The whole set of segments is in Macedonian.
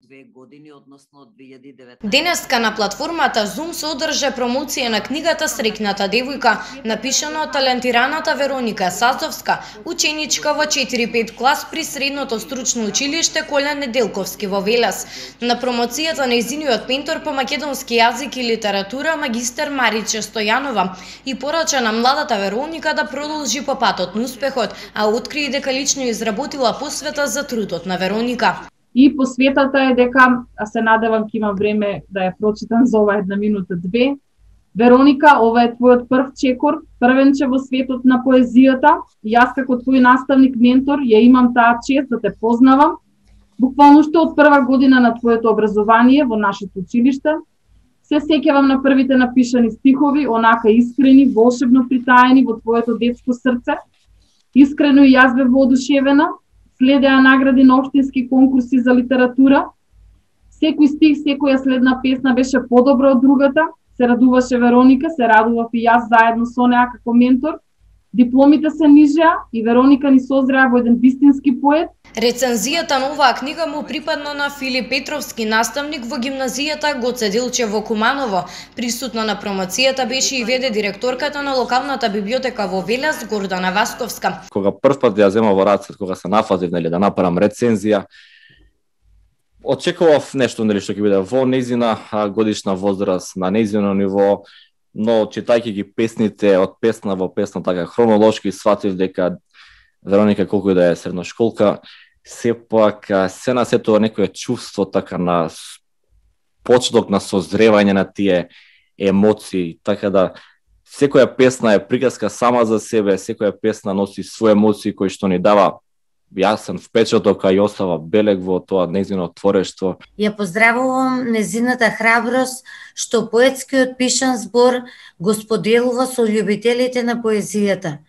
2 години, односно од 2019. Денеска на платформата Zoom се одржа промоција на книгата Срекната девојка, напишана од талентираната Вероника Сазовска, ученичка во 4-5 клас при Средното стручно училиште Коля Неделковски во Велес. На промоцијата нејзиниот ментор по македонски јазик и литература магистер Мариче Стојанова и порача на младата Вероника да продолжи по патот на успехот, а откри дека лично изработила посвета за трудот на Вероника. И посветата е дека, се надевам ќе имам време да ја прочитам за ова 1 минута 2. Вероника, ова е твојот прв чекор, првенче во светот на поезијата. Јас како твој наставник, ментор, ја имам таа чест да те познавам. Буквално уште од прва година на твоето образование во нашето училиште. Се сеќавам на првите напишани стихови, онака искрени, волшебно притаени во твоето детско срце. Искрено и јас бе воодушевена. Следеа награди на општински конкурси за литература. Секој стих, секоја следна песна беше подобра од другата. Се радуваше Вероника, се радував и јас заедно со неа како ментор. Дипломите се нижеа и Вероника ни созреа во еден вистински поет. Рецензијата на оваа книга му припадна на Филип Петровски, наставник во гимназијата Гоце Делче во Куманово. Присутна на промоцијата беше и веде директорката на локалната библиотека во Велес, Гордана Васковска. Кога првпат ја земав во раце, кога се нафазив да направам рецензија, очекував нешто што ќе биде во нејзина годишна возраст, на нејзино ниво, но читајќи ги песните од песна во песна така хронолошки сватив дека Вероника колку и да е средношколка, сепак се насетува некое чувство така на почеток на созревање на тие емоции, така да секоја песна е приказка сама за себе, секоја песна носи своји емоции кои што ни дава јасен впечаток, а и остава белег во тоа нејзино творештво. Ја поздравувам нејзината храброст што поетскиот пишан збор го споделува со љубителите на поезијата,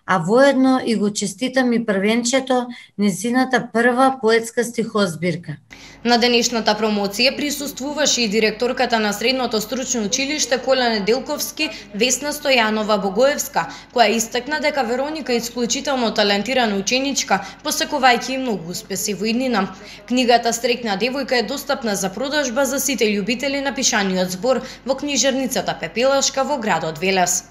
а воедно и го честитам и првенчето, нејзината прва поетска стихозбирка. На денешната промоција присуствуваше и директорката на Средното стручно училиште Коля Неделковски, Весна Стојанова Богоевска, која истакна дека Вероника е исклучително талентирана ученичка, посекувајќи многу успеси во иднина. Книгата Срекна девојка е достапна за продажба за сите љубители на пишаниот збор во книжарницата Пепелашка во градот Велес.